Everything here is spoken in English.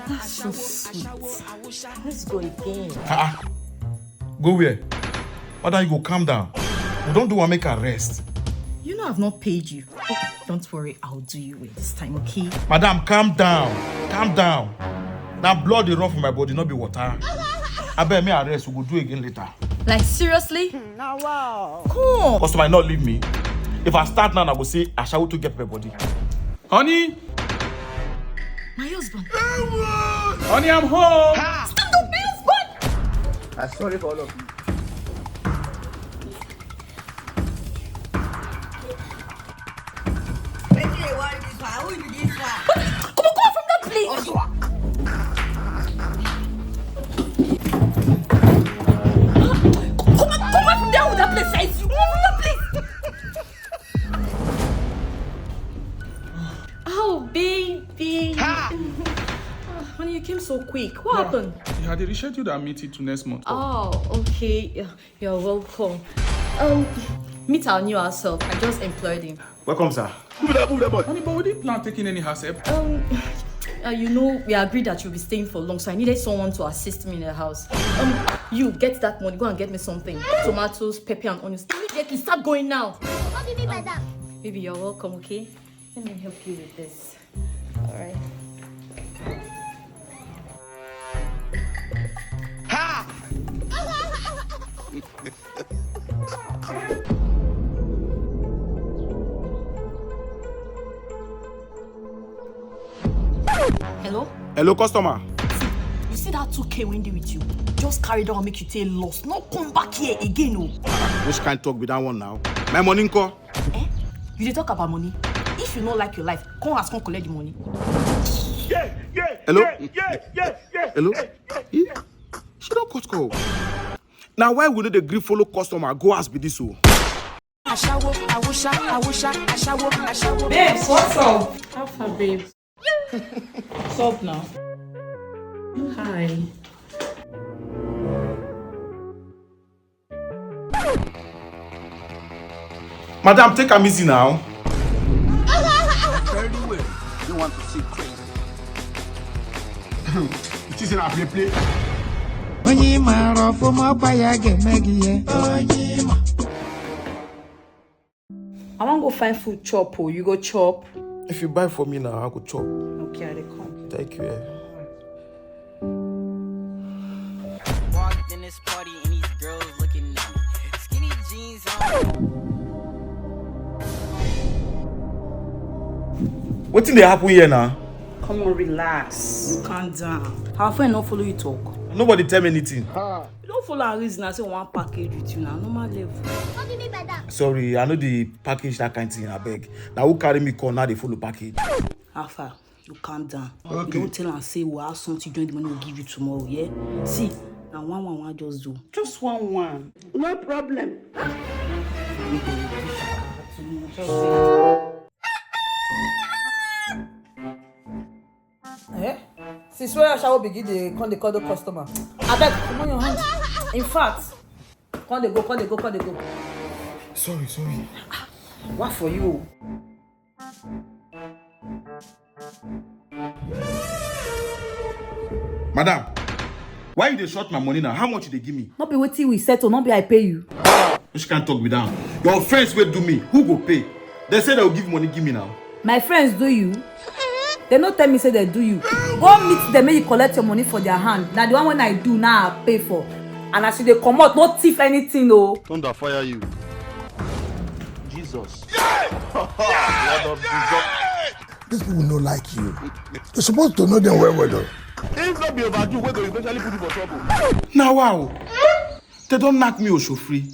That's so sweet. Let's go again. Go where? Why you go calm down? We don't do what make arrest. You know I've not paid you. Oh, don't worry, I'll do you with this time, okay? Madam, calm down. Calm down. Now blood dey run from my body, not be water. I bet me arrest, we go do again later. Like seriously? Now wow. Come. Customer not leave me. If I start now, I will say Ashewo to get my body. Honey! My husband. Honey, I'm home! Stand up, my husband! I'm sorry for all of you. Come on from that place! Come on from there with that place, I see. Come on from that place! Oh, baby. Honey, you came so quick. What happened? You had rescheduled our meeting to next month. Oh, okay. Yeah, you're welcome. Meet our new ourselves. I just employed him. Welcome, sir. Move that boy. Honey, but we didn't plan taking any hassle. You know, we agreed that you'll be staying for long, so I needed someone to assist me in the house. You get that money, go and get me something. Tomatoes, pepper, and onions. Immediately, start going now. What do you mean by that? Baby, you're welcome, okay? Let me help you with this. All right. Hello? Hello, customer. You see that 2K when they with you? Just carry down and make you take loss. Not come back here again, oh. Which kind talk with that one now? My money nko? You dey talk about money? If you don't like your life, come ask, come collect the money. Hello? Hello? She don't cut call. Now why would they agree follow customer go ask be this so? Ashewo. Babes, what's up? How far, babes? What's up now? Hi. Madam, take am easy now. Very well. You want to see crazy. It is in a play. I want to go find food chop, oh. You go chop. If you buy for me now, I go chop. Okay, I come. Thank you. Walked in this party and these girls looking at me. Skinny jeans on. What thing they happen here now? Come on, relax. Calm down. Our friend not follow you talk. Nobody tell me anything. You don't follow our reason. I say one package with you now. Normal level. What do you mean by that? Sorry, I know the package that kind of thing I beg. Now who carry me call now they follow package. Alpha, you calm down. Okay. You don't tell and say we'll have something join the money we'll give you tomorrow, yeah? See, now one just do. Just one. No problem. Eh? Since when Ashewo begin dey call the customer? Abeg, come on your hand. In fact, come dey go. Sorry. What for you? Madam, why you dey short my money now? How much they give me? Not be wetin we settle, not be I pay you. Which can't talk with them. Your friends will do me. Who go pay? They say they will give money, give me now. My friends do you? They no tell me say they do you. Go meet them, make you collect your money for their hand. Now the one when I do now I pay for. And as you dey comot, no thief anything no. Thunder fire you. Jesus. Blood of Jesus. These people no like you. You're supposed to know them well though. If not be overdue, we're going to eventually put you for trouble. Now wow. They don't knock me Osho free.